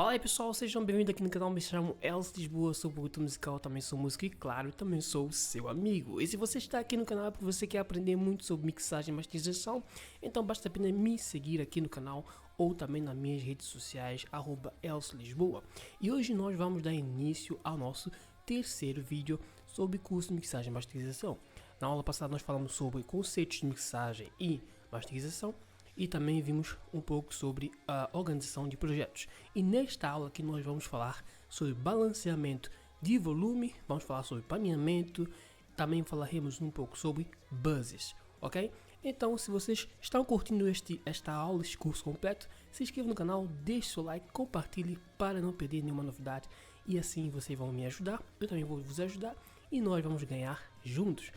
Fala aí pessoal, sejam bem-vindos aqui no canal, me chamo Els Lisboa, sou produtor musical, também sou músico e claro, também sou o seu amigo. E se você está aqui no canal é porque você quer aprender muito sobre mixagem e masterização, então basta apenas me seguir aqui no canal ou também nas minhas redes sociais, @elslisboa. E hoje nós vamos dar início ao nosso terceiro vídeo sobre curso de mixagem e masterização. Na aula passada nós falamos sobre conceitos de mixagem e masterização, e também vimos um pouco sobre a organização de projetos. E nesta aula aqui nós vamos falar sobre balanceamento de volume, vamos falar sobre paneamento, também falaremos um pouco sobre buzzes, ok? Então, se vocês estão curtindo esta aula, este curso completo, se inscreva no canal, deixe seu like, compartilhe para não perder nenhuma novidade e assim vocês vão me ajudar, eu também vou vos ajudar e nós vamos ganhar juntos.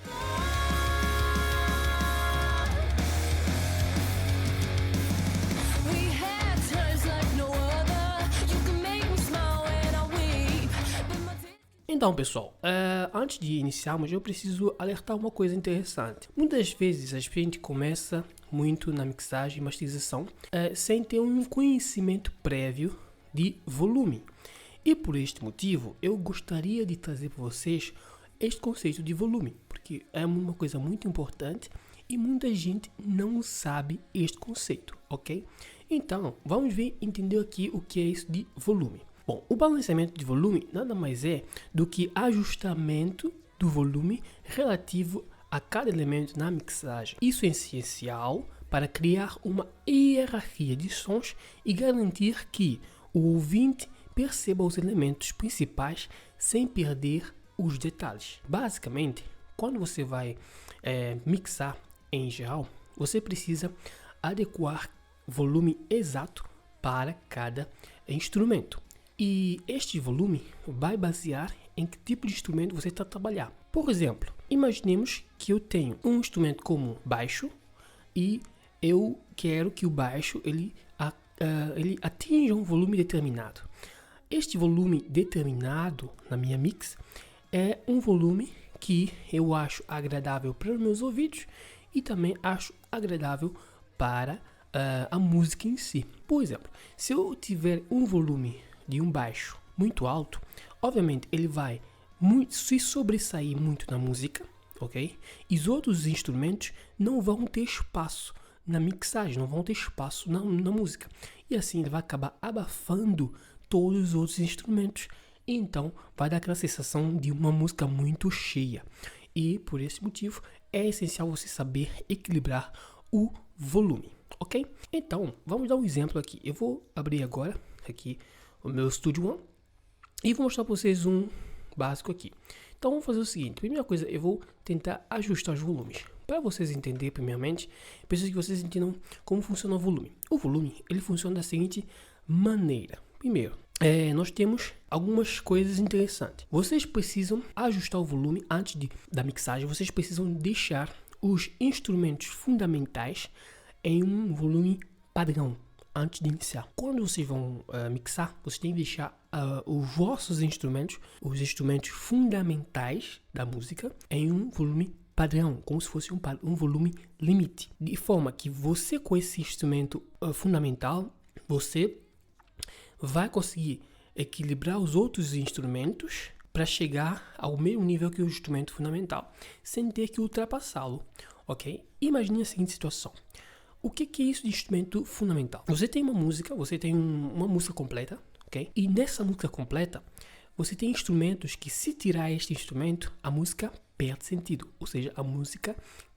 Então pessoal, antes de iniciarmos eu preciso alertar uma coisa interessante. Muitas vezes a gente começa muito na mixagem e masterização sem ter um conhecimento prévio de volume. E por este motivo eu gostaria de trazer para vocês este conceito de volume, porque é uma coisa muito importante e muita gente não sabe este conceito, ok? Então vamos entender aqui o que é isso de volume. Bom, o balanceamento de volume nada mais é do que ajustamento do volume relativo a cada elemento na mixagem. Isso é essencial para criar uma hierarquia de sons e garantir que o ouvinte perceba os elementos principais sem perder os detalhes. Basicamente, quando você vai mixar em geral, você precisa adequar volume exato para cada instrumento. E este volume vai basear em que tipo de instrumento você está a trabalhar. Por exemplo, imaginemos que eu tenho um instrumento como baixo e eu quero que o baixo ele atinja um volume determinado. Este volume determinado na minha mix é um volume que eu acho agradável para os meus ouvidos e também acho agradável para a música em si. Por exemplo, se eu tiver um volume de um baixo muito alto, obviamente ele vai se sobressair muito na música, ok? E os outros instrumentos não vão ter espaço na mixagem, não vão ter espaço na música. E assim ele vai acabar abafando todos os outros instrumentos. E então vai dar aquela sensação de uma música muito cheia. E por esse motivo é essencial você saber equilibrar o volume, ok? Então vamos dar um exemplo aqui. Eu vou abrir agora aqui o meu Studio One e vou mostrar para vocês um básico aqui. Então vamos fazer o seguinte: primeira coisa, eu vou tentar ajustar os volumes. Para vocês entenderem, primeiramente, preciso que vocês entendam como funciona o volume. O volume ele funciona da seguinte maneira. Primeiro, nós temos algumas coisas interessantes. Vocês precisam ajustar o volume antes da mixagem. Vocês precisam deixar os instrumentos fundamentais em um volume padrão antes de iniciar. Quando vocês vão mixar, vocês têm que deixar os vossos instrumentos, os instrumentos fundamentais da música, em um volume padrão, como se fosse um volume limite, de forma que você com esse instrumento fundamental, você vai conseguir equilibrar os outros instrumentos para chegar ao mesmo nível que o instrumento fundamental, sem ter que ultrapassá-lo, ok? Imagine a seguinte situação. O que é isso de instrumento fundamental? Você tem uma música, uma música completa, ok? E nessa música completa, você tem instrumentos que, se tirar este instrumento, a música perde sentido. Ou seja, a música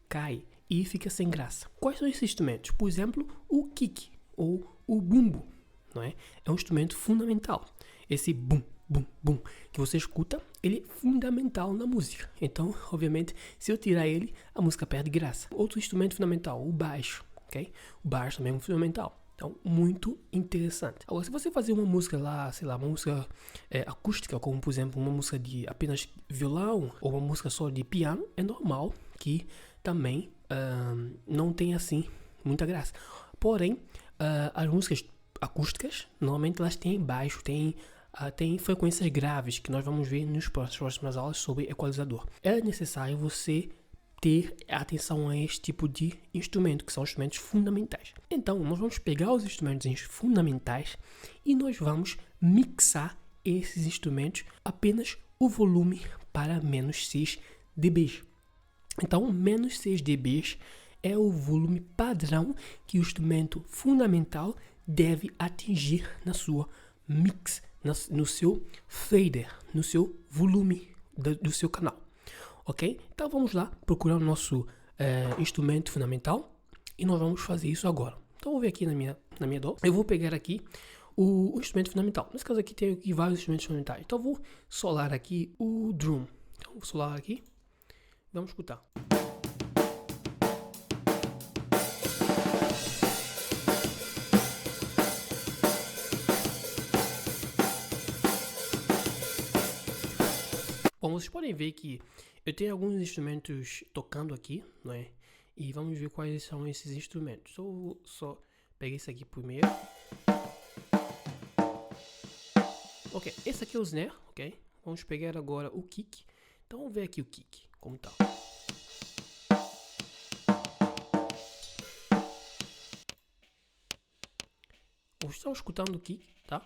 cai e fica sem graça. Quais são esses instrumentos? Por exemplo, o kick ou o bumbo, não é? É um instrumento fundamental. Esse bum, bum, bum que você escuta, ele é fundamental na música. Então, obviamente, se eu tirar ele, a música perde graça. Outro instrumento fundamental, o baixo. Okay? O baixo também é um fundamental. Então, muito interessante. Agora, se você fazer uma música lá, sei lá, uma música acústica, como por exemplo uma música de apenas violão ou uma música só de piano, é normal que também não tenha assim muita graça. Porém, as músicas acústicas, normalmente elas têm baixo, têm frequências graves, que nós vamos ver nas próximas aulas sobre equalizador. É necessário você ter atenção a este tipo de instrumento, que são instrumentos fundamentais. Então, nós vamos pegar os instrumentos fundamentais e nós vamos mixar esses instrumentos apenas o volume para menos 6 dB. Então, menos 6 dB é o volume padrão que o instrumento fundamental deve atingir na sua mix, no seu fader, no seu volume do seu canal. Ok? Então vamos lá procurar o nosso instrumento fundamental e nós vamos fazer isso agora. Então vou ver aqui na minha DAW. Eu vou pegar aqui o instrumento fundamental. Nesse caso aqui tem aqui vários instrumentos fundamentais. Então eu vou solar aqui o drum. Então vou solar aqui. Vamos escutar. Bom, vocês podem ver que eu tenho alguns instrumentos tocando aqui, não é? E vamos ver quais são esses instrumentos. Só peguei esse aqui primeiro. Ok, esse aqui é o snare, ok? Vamos pegar agora o kick. Então vamos ver aqui o kick, como tá. Vocês estão escutando o kick, tá?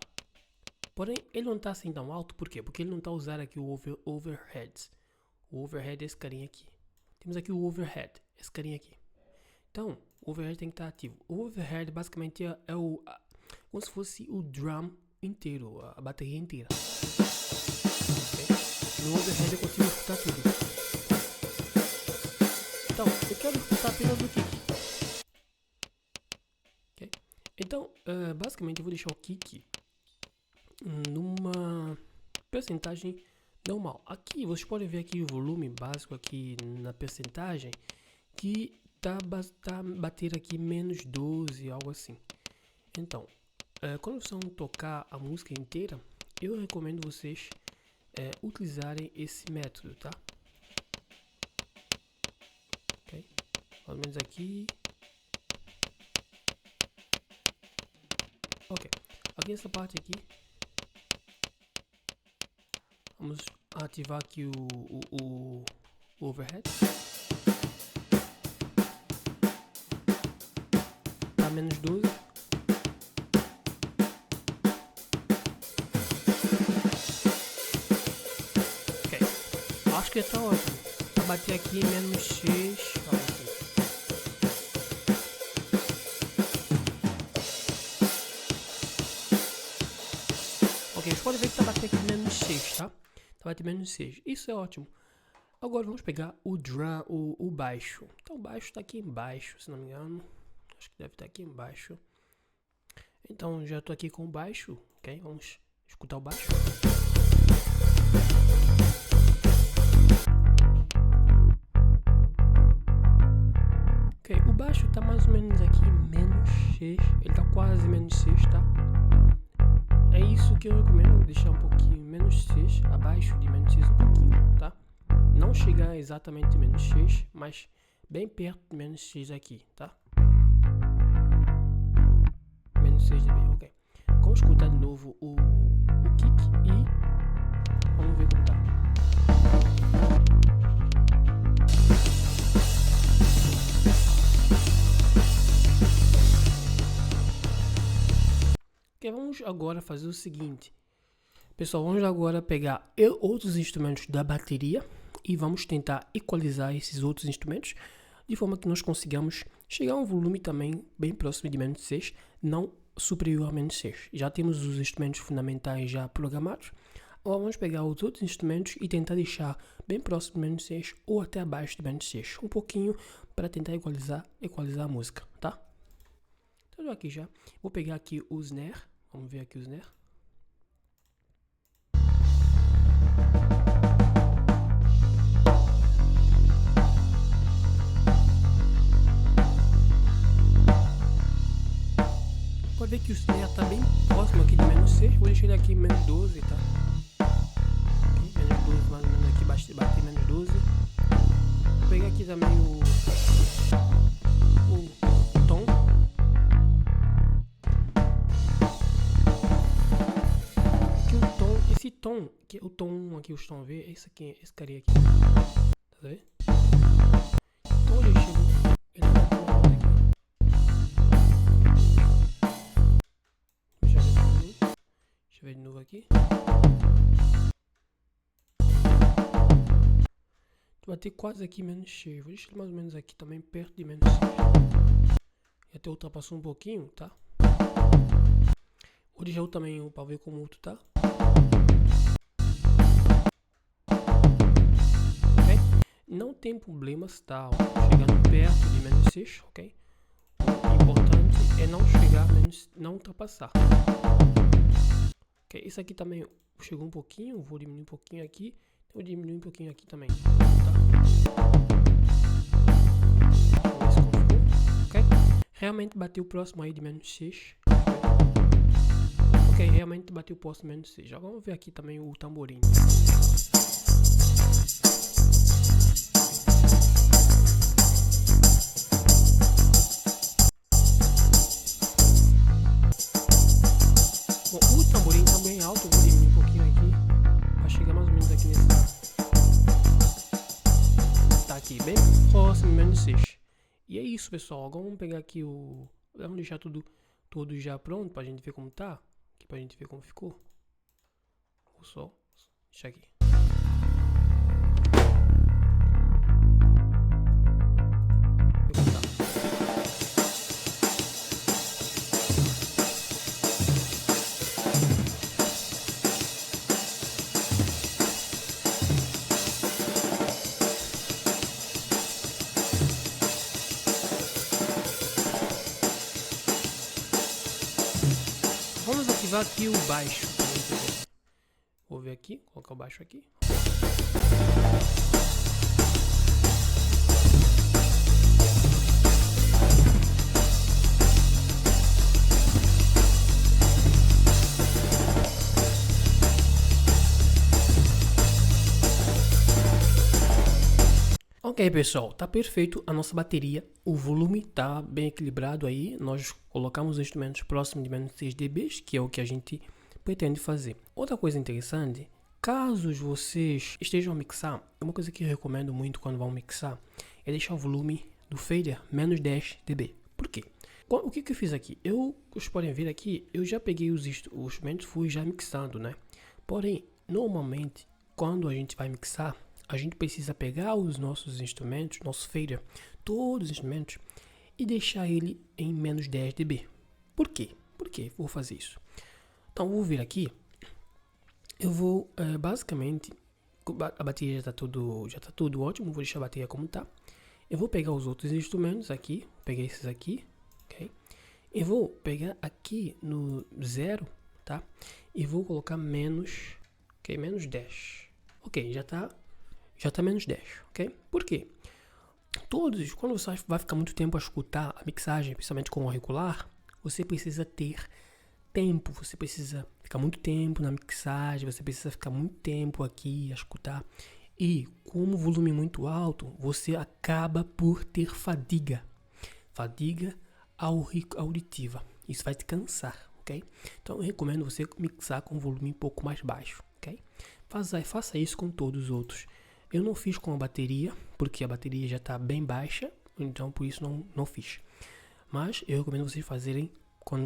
Porém, ele não está assim tão alto, por quê? Porque ele não está a usar aqui o overheads. O overhead é esse carinha aqui. Temos aqui o overhead, esse carinha aqui. Então, o overhead tem que estar ativo. O overhead basicamente é como se fosse o drum inteiro, a bateria inteira. Okay? No overhead eu consigo escutar tudo. Então, eu quero escutar apenas o kick. Okay? Então, basicamente eu vou deixar o kick numa percentagem normal. Aqui vocês podem ver aqui o volume básico aqui na percentagem que tá bater aqui menos 12, algo assim. Então, quando vocês vão tocar a música inteira, eu recomendo vocês utilizarem esse método, tá? Ok? Mais ou menos aqui. Ok. Aqui nessa parte aqui, vamos ativar aqui o overhead. Tá menos 12. Ok. Acho que tá ótimo. Vou bater aqui menos 6. Ok, vocês podem ver que tá batendo aqui menos 6, tá? Tá batendo menos 6. Isso é ótimo. Agora vamos pegar o drum, o baixo. Então o baixo tá aqui embaixo, se não me engano. Acho que deve estar aqui embaixo. Então já tô aqui com o baixo, ok? Vamos escutar o baixo. Ok, o baixo tá mais ou menos aqui menos 6. Ele tá quase menos 6, tá? É isso que eu recomendo, deixar um pouquinho menos 6, abaixo de menos 6 um pouquinho, tá? Não chegar exatamente menos 6, mas bem perto de menos 6 aqui, tá? Menos 6 dB, ok. Vamos escutar de novo o kick e vamos ver como tá. Ok, vamos agora fazer o seguinte. Pessoal, vamos agora pegar outros instrumentos da bateria e vamos tentar equalizar esses outros instrumentos de forma que nós consigamos chegar a um volume também bem próximo de menos 6, não superior a menos 6. Já temos os instrumentos fundamentais já programados. Agora vamos pegar os outros instrumentos e tentar deixar bem próximo de menos 6 ou até abaixo de menos 6. Um pouquinho para tentar equalizar a música, tá? Então aqui já. Vou pegar aqui o snare. Vamos ver aqui o snare. Pode ver que o snare está bem próximo aqui de menos 6. Vou deixar ele aqui em menos 12, tá? Okay, menos 12, mais ou menos aqui, bater menos 12. Vou pegar aqui também o tom. Aqui o tom, esse tom, que é o tom 1 aqui, vocês estão a ver, esse aqui, esse carinha aqui. Tá vendo? Deixa eu ver de novo aqui. Vai ter quase aqui menos 6. Vou deixar ele mais ou menos aqui também, perto de menos 6. E até ultrapassou um pouquinho, tá? Vou deixar o tamanho para ver como o outro tá. Ok? Não tem problema se tá chegando perto de menos 6, ok? O importante é não chegar menos, não ultrapassar. Ok, esse aqui também chegou um pouquinho, vou diminuir um pouquinho aqui. Vou diminuir um pouquinho aqui também, tá? Deixa eu ver se ficou, ok? Realmente bateu o próximo aí de menos 6. Ok, realmente bateu o próximo de menos 6. Agora vamos ver aqui também o tamborim. Bom, o tamborim tá bem alto, eu vou diminuir um pouquinho aqui, para chegar mais ou menos aqui nessa... Tá aqui, bem próximo, menos 6. E é isso, pessoal. Agora vamos pegar aqui o... Vamos deixar tudo já pronto, pra gente ver como tá. Aqui pra gente ver como ficou. Vou só deixar aqui. Vamos ativar aqui o baixo. Vou ver aqui, colocar o baixo aqui. Ok, pessoal, tá perfeito a nossa bateria, o volume tá bem equilibrado aí, nós colocamos os instrumentos próximos de menos 6 dB, que é o que a gente pretende fazer. Outra coisa interessante, caso vocês estejam a mixar, uma coisa que eu recomendo muito quando vão mixar, é deixar o volume do fader menos 10 dB. Por quê? O que eu fiz aqui? Vocês podem ver aqui, eu já peguei os instrumentos, fui já mixando, né? Porém, normalmente, quando a gente vai mixar, a gente precisa pegar os nossos instrumentos, nosso fader, todos os instrumentos, e deixar ele em menos 10 dB. Por quê? Por que vou fazer isso? Então, vou vir aqui, eu vou, basicamente, a bateria já está tudo ótimo, vou deixar a bateria como está. Eu vou pegar os outros instrumentos aqui, peguei esses aqui, ok? Eu vou pegar aqui no 0, tá? E vou colocar menos, ok? Menos 10. Ok, já tá menos 10, ok? Por quê? Quando você vai ficar muito tempo a escutar a mixagem, principalmente com o auricular, você precisa ter tempo, você precisa ficar muito tempo na mixagem, você precisa ficar muito tempo aqui a escutar. E como o volume é muito alto, você acaba por ter fadiga auditiva. Isso vai te cansar, ok? Então eu recomendo você mixar com um volume um pouco mais baixo, ok? Faça isso com todos os outros. Eu não fiz com a bateria, porque a bateria já está bem baixa, então por isso não fiz. Mas eu recomendo vocês fazerem,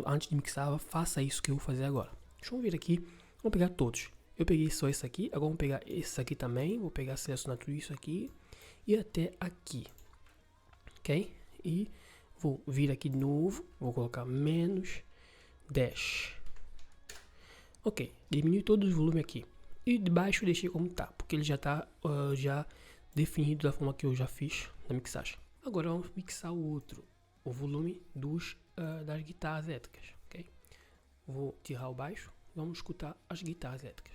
antes de mixar, faça isso que eu vou fazer agora. Deixa eu vir aqui, vou pegar todos. Eu peguei só esse aqui, agora vou pegar esse aqui também, vou pegar, selecionar tudo isso aqui e até aqui, ok? E vou vir aqui de novo, vou colocar menos 10. Ok, diminui todo o volume aqui. E de baixo eu deixei como tá, porque ele já está já definido da forma que eu já fiz na mixagem. Agora vamos mixar o volume das guitarras elétricas, ok? Vou tirar o baixo, vamos escutar as guitarras elétricas.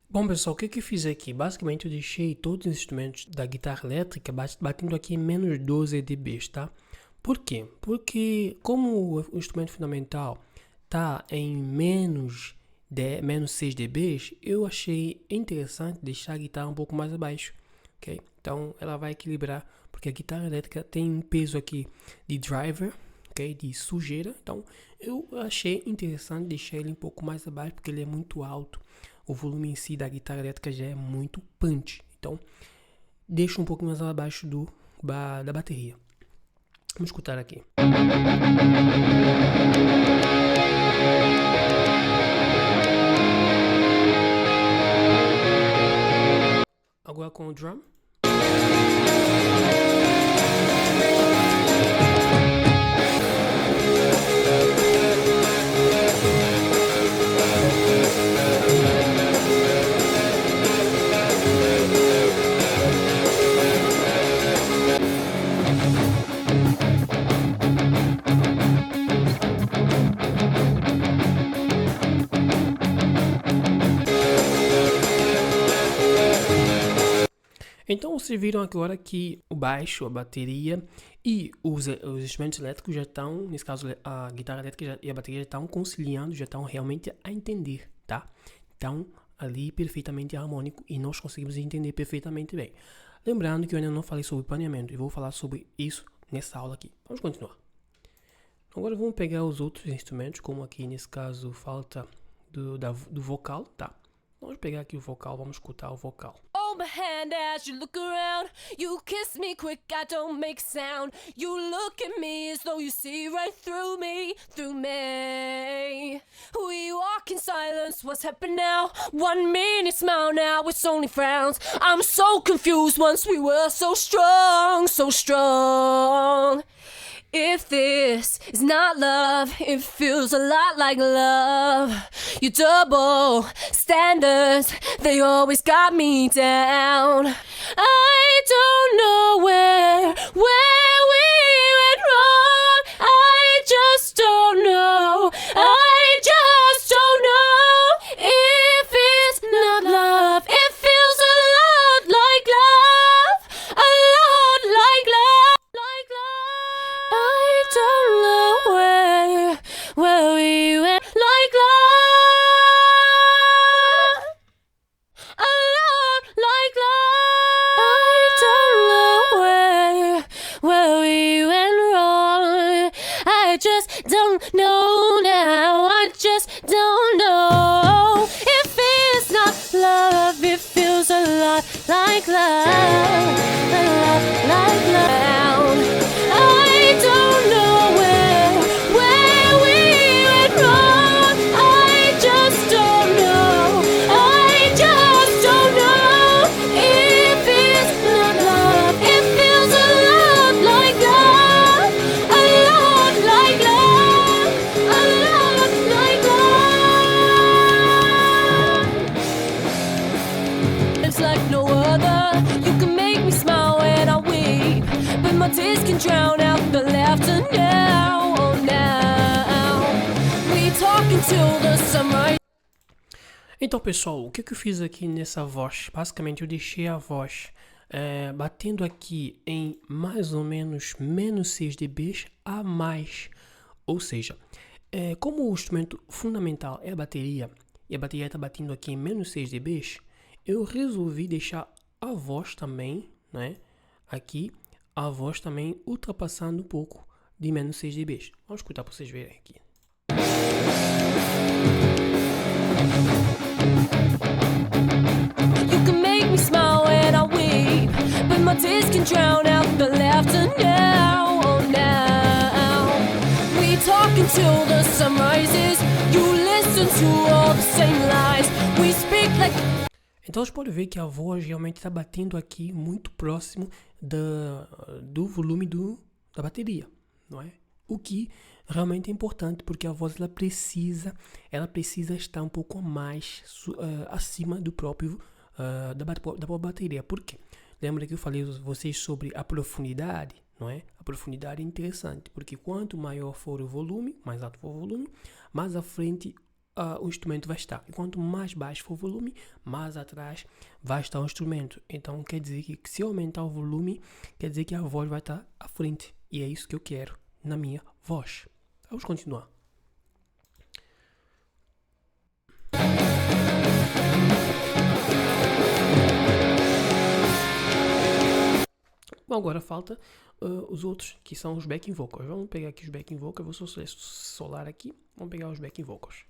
Bom pessoal, o que eu fiz aqui? Basicamente eu deixei todos os instrumentos da guitarra elétrica batendo aqui em menos 12 dB, tá? Por quê? Porque como o instrumento fundamental tá em menos 6 dB, eu achei interessante deixar a guitarra um pouco mais abaixo, ok? Então ela vai equilibrar, porque a guitarra elétrica tem um peso aqui de driver, ok? De sujeira, então eu achei interessante deixar ele um pouco mais abaixo, porque ele é muito alto. O volume em si da guitarra elétrica já é muito punch. Então, deixa um pouco mais abaixo da bateria. Vamos escutar aqui. Agora com o drum. Então vocês viram agora que o baixo, a bateria e os instrumentos elétricos já estão, nesse caso a guitarra elétrica e a bateria já estão conciliando, já estão realmente a entender, tá? Então ali perfeitamente harmônico e nós conseguimos entender perfeitamente bem. Lembrando que eu ainda não falei sobre paneamento e vou falar sobre isso nessa aula aqui. Vamos continuar. Agora vamos pegar os outros instrumentos, como aqui nesse caso falta do vocal, tá? Vamos pegar aqui o vocal, vamos escutar o vocal. Hold my hand as you look around. You kiss me quick, I don't make sound. You look at me as though you see right through me, through me. We walk in silence, what's happened now? 1 minute smile, now it's only frowns. I'm so confused, once we were so strong, so strong. If this is not love, it feels a lot like love. Your double standards, they always got me down. I don't know where we went wrong. I just don't know. I just don't know if it's not love. It feels a lot like love, a lot like love, like love. I don't know where we went like love, a lot like love. I don't know where we went wrong. I just don't know now. I just don't know if it's not love. It feels a lot like love, a lot like love. I don't know where we went wrong. I just don't know. I just don't know if it's not love. It feels a lot like love, a lot like love, a lot like love. It's like no other. You can make me smile when I weep, but my tears can drown out the laughter now. Oh, now we talk until the sunrise. Então pessoal, o que eu fiz aqui nessa voz? Basicamente eu deixei a voz batendo aqui em mais ou menos menos 6 dB a mais. Ou seja, como o instrumento fundamental é a bateria, e a bateria está batendo aqui em menos 6 dB, eu resolvi deixar a voz também, né? Aqui, a voz também ultrapassando um pouco de menos 6 dB. Vamos escutar para vocês verem aqui. You can make me smile when I weep, but my tears can drown out the laughter now. Oh, now we talk until the sun rises. You listen to all the same lies. We speak like. Então vocês podem ver que a voz realmente está batendo aqui muito próximo do volume da bateria, não é? O que realmente é importante, porque a voz ela precisa estar um pouco mais acima do próprio da própria bateria. Por quê? Lembra que eu falei a vocês sobre a profundidade, não é? A profundidade é interessante, porque quanto maior for o volume, mais alto for o volume, mais à frente o instrumento vai estar. E quanto mais baixo for o volume, mais atrás vai estar o instrumento. Então quer dizer que se eu aumentar o volume, quer dizer que a voz vai estar à frente. E é isso que eu quero na minha voz. Vamos continuar. Bom, agora falta os outros, que são os backing vocals. Vamos pegar aqui os backing vocals. Vou só solar aqui. Vamos pegar os backing vocals.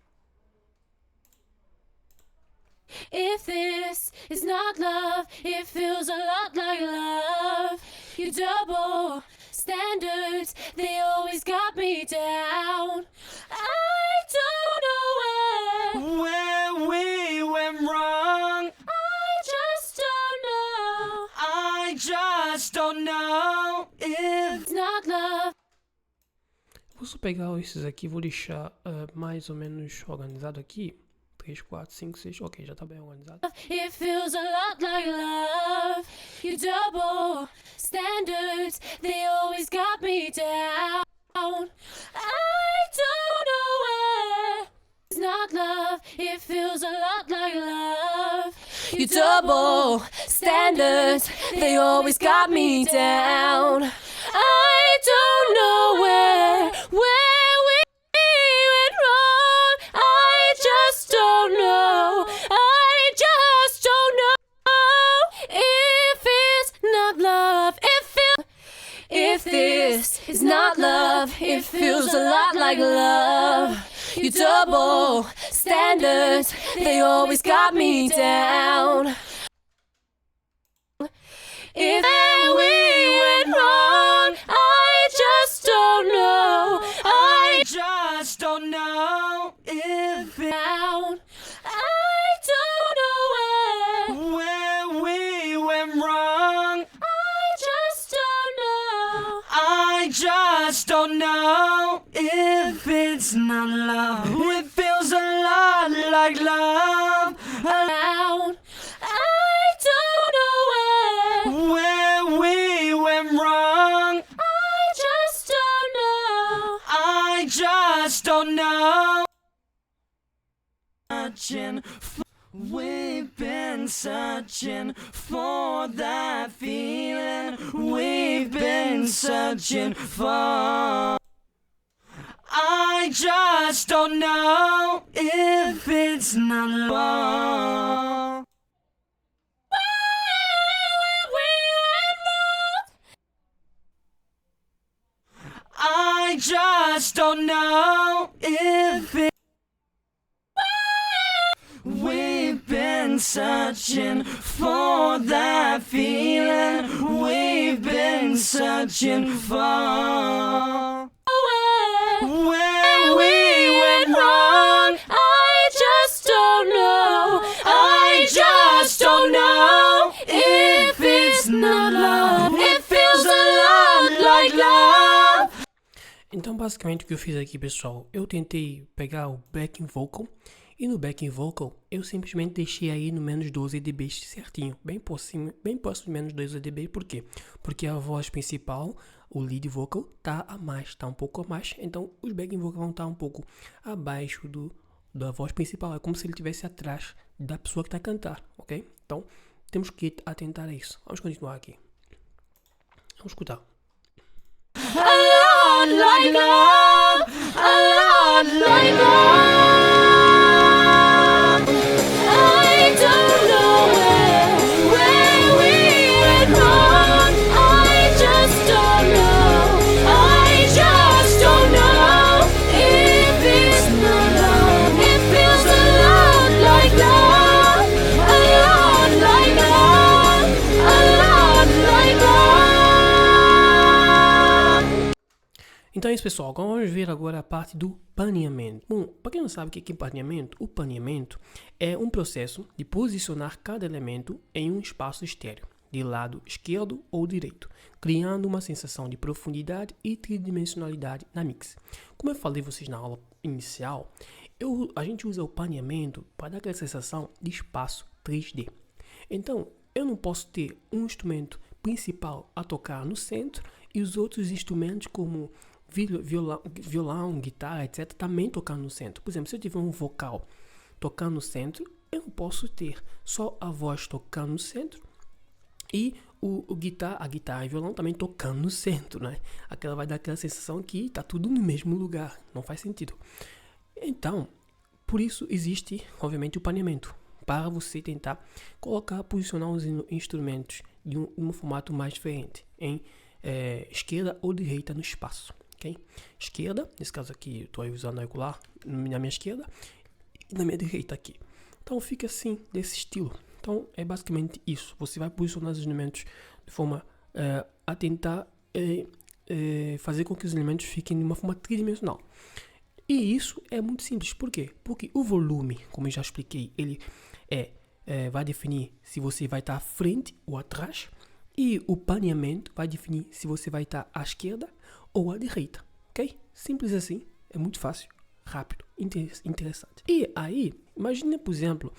If this is not love, it feels a lot like love. You double standards, they always got me down. I don't know where we went wrong. I just don't know. I just don't know if It's not love. Vou só pegar esses aqui, vou deixar mais ou menos organizado aqui. 3, 4, 5, 6, ok, já tá bem organizado. It feels a lot like love. You double standards, they always got me down. I don't know where. It's not love, it feels a lot like love. You double standards, they always got me down. I don't know where we went wrong. I just don't know. I just don't know if it's not love. If this is not love, it feels a lot like love. You double standards, they always got me down. If we went wrong, I just don't know. I just don't know if it down. I don't know where we went wrong. I just don't know. I just don't know if it's not love. It feels a lot like love. Down. I don't know where we went wrong. I just don't know. I just don't know. We've been searching for that feeling. We've been searching for. I just don't know if it's not love. I just don't know if it. We've been searching for that feeling. We've been searching for. Where we went wrong. I just don't know. I just don't know if it's not love. It feels a lot like love. Então, basicamente, o que eu fiz aqui, pessoal, eu tentei pegar o backing vocal. E no backing vocal, eu simplesmente deixei aí no menos 12 dB certinho, bem próximo de menos 12 dB. Por quê? Porque a voz principal, o lead vocal, tá um pouco a mais. Então, os backing vocal vão estar um pouco abaixo da voz principal. É como se ele estivesse atrás da pessoa que está a cantar, ok? Então, temos que atentar a isso. Vamos continuar aqui. Vamos escutar. A lot like love. A lot like love. I don't know where we went wrong. I just don't know. I just don't know if it's not love. It feels a lot like love. A lot like love. A lot like love. Então é isso, pessoal. Vamos ver agora a parte do paneamento. Bom, para quem não sabe o que é paneamento, o paneamento é um processo de posicionar cada elemento em um espaço estéreo, de lado esquerdo ou direito, criando uma sensação de profundidade e tridimensionalidade na mix. Como eu falei vocês na aula inicial, a gente usa o paneamento para dar aquela sensação de espaço 3D. Então, eu não posso ter um instrumento principal a tocar no centro E os outros instrumentos como violão, guitarra, etc., também tocando no centro. Por exemplo, se eu tiver um vocal tocando no centro, eu não posso ter só a voz tocando no centro e a guitarra e o violão também tocando no centro, né? Aquela vai dar aquela sensação que tá tudo no mesmo lugar. Não faz sentido. Então, por isso existe, obviamente, o paneamento, para você tentar posicionar os instrumentos de um formato mais diferente, em esquerda ou direita no espaço, ok? Esquerda, nesse caso aqui, eu estou usando o auricular na minha esquerda e na minha direita aqui. Então fica assim, desse estilo. Então é basicamente isso. Você vai posicionar os elementos de forma a tentar fazer com que os elementos fiquem de uma forma tridimensional. E isso é muito simples. Por quê? Porque o volume, como eu já expliquei, ele vai definir se você vai estar à frente ou atrás. E o paneamento vai definir se você vai estar à esquerda ou à direita. Ok? Simples assim. É muito fácil, rápido, interessante. E aí, imagina, por exemplo,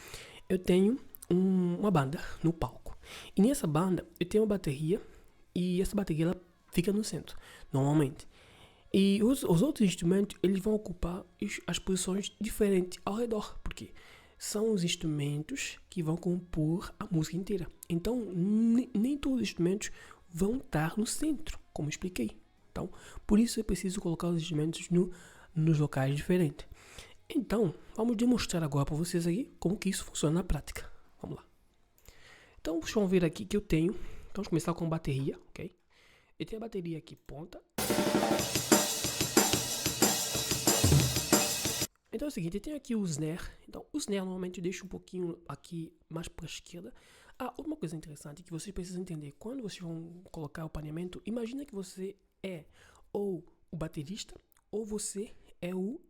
eu tenho uma banda no palco. E nessa banda eu tenho uma bateria e essa bateria ela fica no centro, normalmente. E os outros instrumentos eles vão ocupar as posições diferentes ao redor, porque são os instrumentos que vão compor a música inteira. Então, nem todos os instrumentos vão estar no centro, como expliquei. Então, por isso é preciso colocar os instrumentos nos locais diferentes. Então, vamos demonstrar agora para vocês aí como que isso funciona na prática. Vamos lá. Então, vocês vão ver aqui que eu tenho. Então, vamos começar com bateria, ok? Eu tenho a bateria aqui ponta. Então é o seguinte, eu tenho aqui o snare. Então o snare normalmente eu deixo um pouquinho aqui mais para a esquerda. Uma coisa interessante que vocês precisam entender. Quando vocês vão colocar o paneamento, imagina que você é ou o baterista ou você é o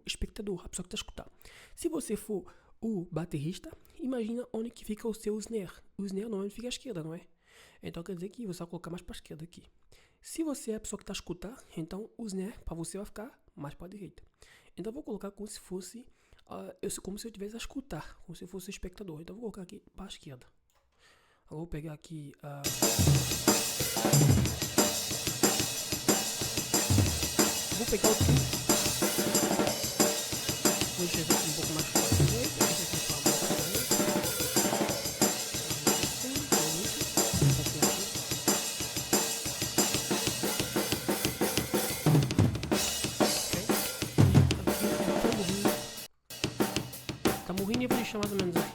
espectador, a pessoa que está escutando. Se você for o baterista, imagina onde que fica o seu snare. O snare normalmente fica à esquerda, não é? Então quer dizer que você vai colocar mais para a esquerda aqui. Se você é a pessoa que está escutando, então o snare para você vai ficar mais para a direita. Então eu vou colocar como se fosse como se eu estivesse a escutar, como se eu fosse espectador. Então eu vou colocar aqui para a esquerda. Agora eu vou pegar aqui vou pegar o tubo. Vou chegar aqui um pouco mais para a direita. Esse aqui para a direita. Tamborim eu vou deixar mais ou menos aqui.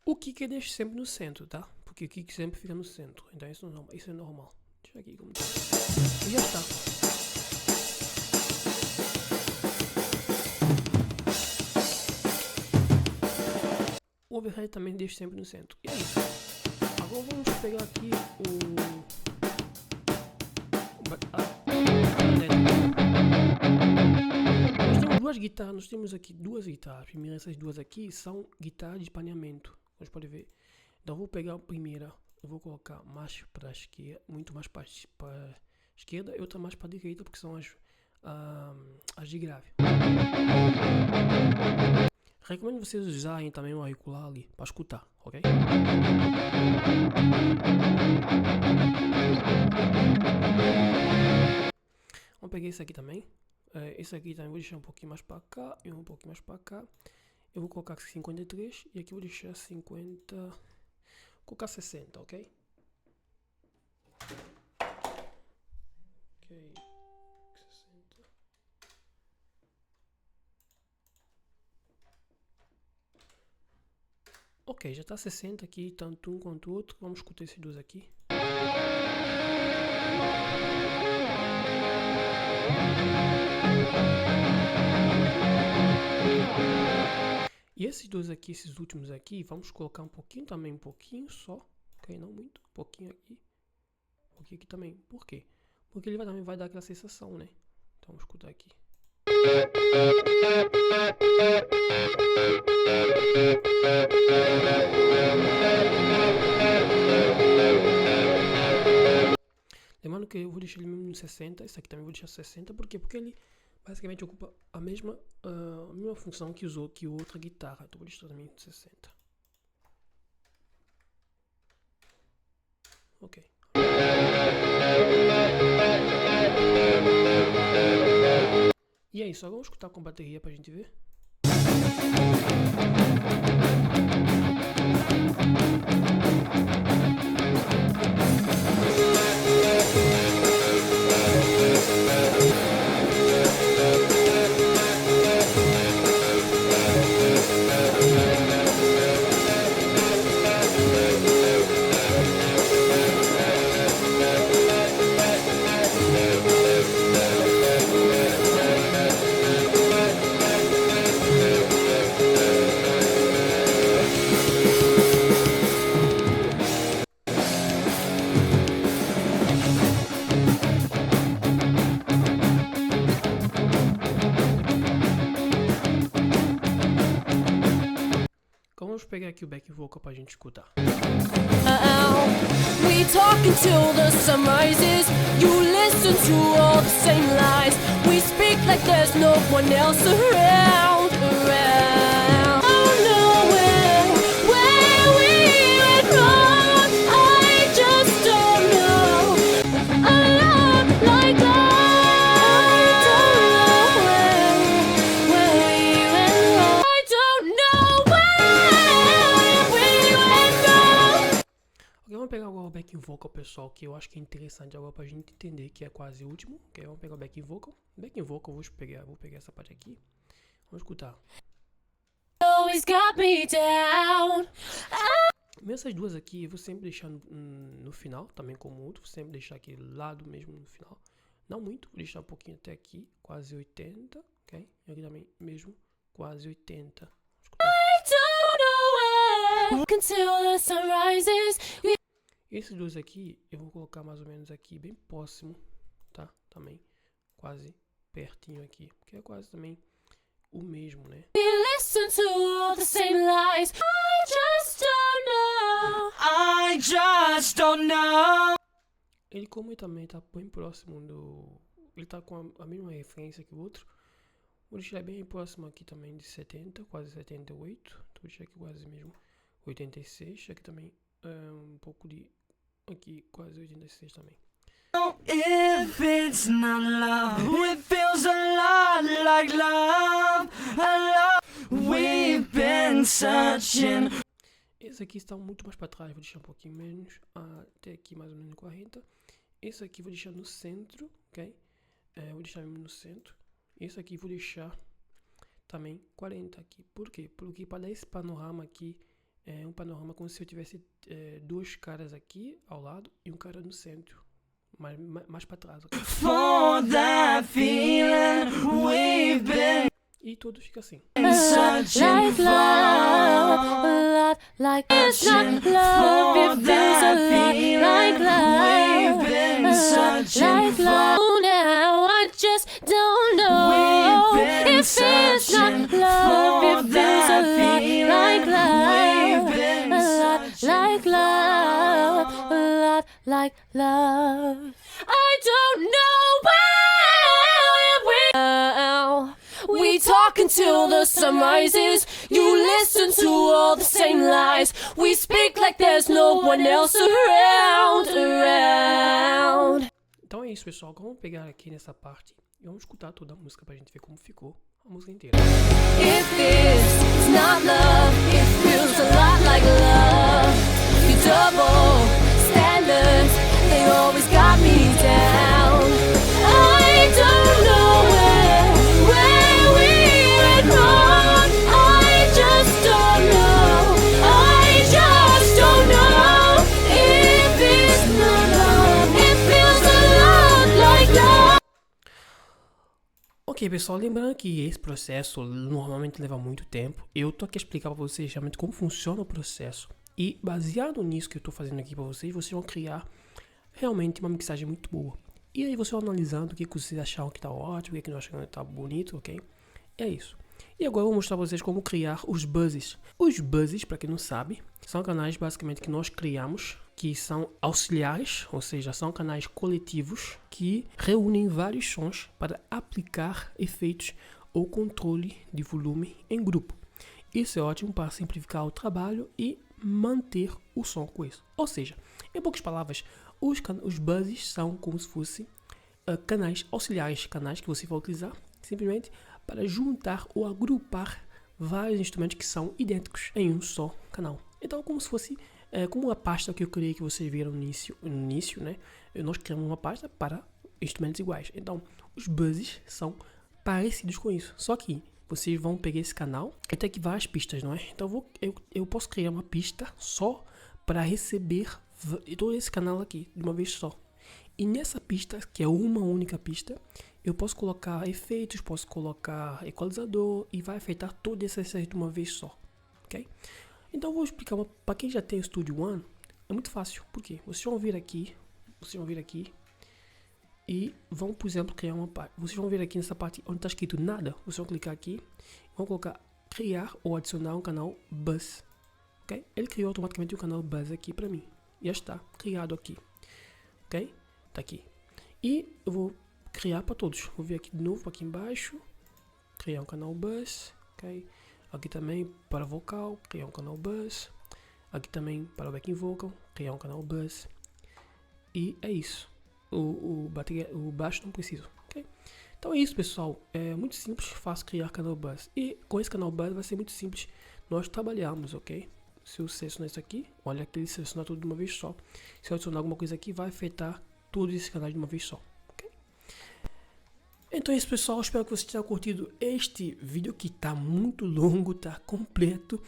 O kick eu deixo sempre no centro, tá? Porque o kick sempre fica no centro. Então isso é normal. Deixa aqui como tá. E já está. O overhead também deixo sempre no centro. E é isso. Agora vamos pegar aqui nós temos aqui duas guitarras. Primeiro, essas duas aqui são guitarras de paneamento. Vocês podem ver. Então, eu vou pegar a primeira, eu vou colocar mais para a esquerda, muito mais para a esquerda, e outra mais para a direita, porque são as de grave. Recomendo vocês usarem também o auricular ali para escutar, ok? Vamos pegar esse aqui também. Esse aqui também vou deixar um pouquinho mais para cá e um pouquinho mais para cá. Eu vou colocar 53 e aqui eu vou deixar 50. Vou colocar 60, ok? Ok. 60. Ok, já está 60 aqui, tanto um quanto o outro. Vamos escutar esses dois aqui. E esses dois aqui, esses últimos aqui, vamos colocar um pouquinho também, um pouquinho só, ok? Não muito, um pouquinho aqui também. Por quê? Porque ele também vai dar aquela sensação, né? Então vamos escutar aqui. Lembrando que eu vou deixar ele mesmo no 60, esse aqui também vou deixar 60, por quê? Porque ele basicamente ocupa a mesma função que usou que outra guitarra, então vou deixar também no 60. Ok. E é isso, agora vamos escutar com bateria pra gente ver. Vamos pegar aqui o back vocal pra gente escutar. We talk until the sun rises. You listen to all the same lies. We speak like there's no one else around. Oh no, where we went wrong. I just don't know. A love like that. I don't know where we went wrong. I don't know where we went wrong. Ok, vamos pegar agora o backing vocal, pessoal, que eu acho que é interessante agora pra gente entender que é quase o último. Ok, vamos pegar o backing vocal. Backing vocal, vou pegar essa parte aqui. Vamos escutar. Always got me down. Essas duas aqui eu vou sempre deixar no final, também como outro. Vou sempre deixar aqui lado mesmo no final. Não muito, vou deixar um pouquinho até aqui, quase 80, ok? E aqui também mesmo, quase 80. Vamos escutar. I don't know where. Until the sun rises. Esses dois aqui eu vou colocar mais ou menos aqui, bem próximo, tá? Também quase pertinho aqui, porque é quase também o mesmo, né? We listen to all the same lies. I just don't know. I just don't know. Ele, como ele também tá bem próximo do... Ele tá com a mesma referência que o outro. Vou deixar bem próximo aqui também de 70, quase 78. Vou deixar aqui quase mesmo 86. Aqui também um pouco de... Aqui quase 86 também. If it's not love, it feels a lot like love. We've been searching. Esse aqui está muito mais para trás, vou deixar um pouquinho menos, até aqui mais ou menos 40. Esse aqui vou deixar no centro, ok? Vou deixar mesmo no centro. Esse aqui vou deixar também 40 aqui. Por quê? Porque para dar esse panorama aqui, é um panorama como se eu tivesse dois caras aqui ao lado e um cara no centro. Mais para trás, ok? For that feeling we've been E tudo fica assim. searching Like for. love, a lot like it's not love. It feels a lot like love. We've been A lot searching like love. for. Now I just don't know. We've been If it's not searching love, for it feels a that lot feeling. like love. We've been A lot searching like love, a lot like love. I don't know where we are. We talk until the sun rises. You listen to all the same lies. We speak like there's no one else around. Então é isso, pessoal. Vamos pegar aqui nessa parte e vamos escutar toda a música pra gente ver como ficou a música inteira. If it's not love, it feels a lot like love. You double standards, they always got me down. I don't know where we went wrong. I just don't know. I just don't know. If it's not love, it feels a lot like love. Ok, pessoal, lembrando que esse processo normalmente leva muito tempo. Eu tô aqui a explicar pra vocês realmente como funciona o processo. E baseado nisso que eu tô fazendo aqui pra vocês, vocês vão criar realmente uma mixagem muito boa. E aí você vai analisando o que vocês acharam que tá ótimo, o que não acharam que tá bonito, ok? É isso. E agora eu vou mostrar pra vocês como criar os buzzes. Os buzzes, para quem não sabe, são canais basicamente que nós criamos, que são auxiliares, ou seja, são canais coletivos que reúnem vários sons para aplicar efeitos ou controle de volume em grupo. Isso é ótimo para simplificar o trabalho e manter o som com isso. Ou seja, em poucas palavras, os buzzes são como se fossem canais auxiliares, canais que você vai utilizar simplesmente para juntar ou agrupar vários instrumentos que são idênticos em um só canal. Então, como se fosse como a pasta que eu criei, que vocês viram no início, né? Nós criamos uma pasta para instrumentos iguais. Então, os buzzes são parecidos com isso. Só que vocês vão pegar esse canal e tem aqui várias pistas, não é? Então, eu posso criar uma pista só para receber todo esse canal aqui de uma vez só. E nessa pista, que é uma única pista, eu posso colocar efeitos, posso colocar equalizador e vai afetar todas essas de uma vez só, ok? Então eu vou explicar para quem já tem o Studio One, é muito fácil, porque vocês vão vir aqui e vão, por exemplo, criar uma parte. Vocês vão vir aqui nessa parte onde está escrito nada, vocês vão clicar aqui, vão colocar criar ou adicionar um canal Buzz, ok? Ele criou automaticamente um canal Buzz aqui para mim, já está criado aqui, ok? Tá aqui. E eu vou criar para todos. Vou vir aqui de novo, aqui embaixo, criar um canal Buzz, ok? Aqui também para vocal, criar um canal Buzz. Aqui também para o backing vocal, criar um canal Buzz. E é isso. O baixo não preciso, ok? Então é isso, pessoal. É muito simples, fácil criar canal Buzz. E com esse canal Buzz vai ser muito simples nós trabalharmos, ok? Se eu selecionar isso aqui, olha que ele seleciona tudo de uma vez só. Se eu adicionar alguma coisa aqui, vai afetar todos esses canais de uma vez só. Okay? Então é isso, pessoal. Espero que vocês tenham curtido este vídeo que está muito longo, está completo.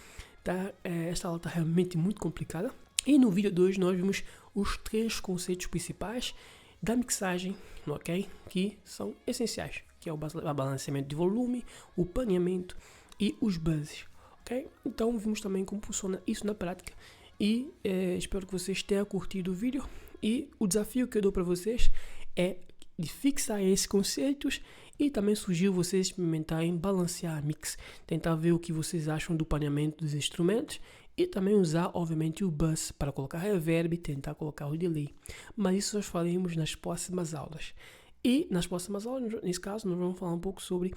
Tá? Esta aula está realmente muito complicada. E no vídeo de hoje nós vimos os 3 conceitos principais da mixagem, ok? Que são essenciais, que é o balanceamento de volume, o paneamento e os buzzes. Okay? Então vimos também como funciona isso na prática. E espero que vocês tenham curtido o vídeo. E o desafio que eu dou para vocês é de fixar esses conceitos e também sugiro vocês experimentarem balancear a mix, tentar ver o que vocês acham do paneamento dos instrumentos e também usar, obviamente, o buzz para colocar reverb e tentar colocar o delay. Mas isso nós faremos nas próximas aulas. E nas próximas aulas, nesse caso, nós vamos falar um pouco sobre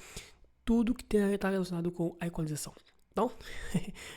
tudo que está relacionado com a equalização. Então,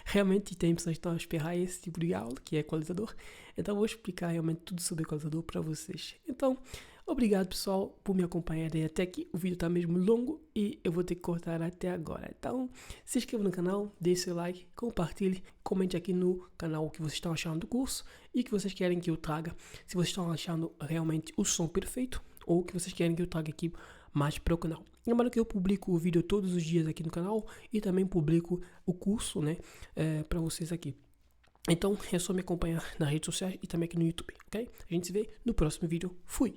realmente tem pessoas que estão a esperar esse tipo de aula, que é equalizador. Então, eu vou explicar realmente tudo sobre equalizador para vocês. Então, obrigado, pessoal, por me acompanharem até aqui. O vídeo está mesmo longo e eu vou ter que cortar até agora. Então, se inscreva no canal, deixe seu like, compartilhe, comente aqui no canal o que vocês estão achando do curso e o que vocês querem que eu traga. Se vocês estão achando realmente o som perfeito ou o que vocês querem que eu traga aqui mais para o canal. Lembrando que eu publico o vídeo todos os dias aqui no canal e também publico o curso, né, para vocês aqui. Então é só me acompanhar nas redes sociais e também aqui no YouTube, ok? A gente se vê no próximo vídeo. Fui!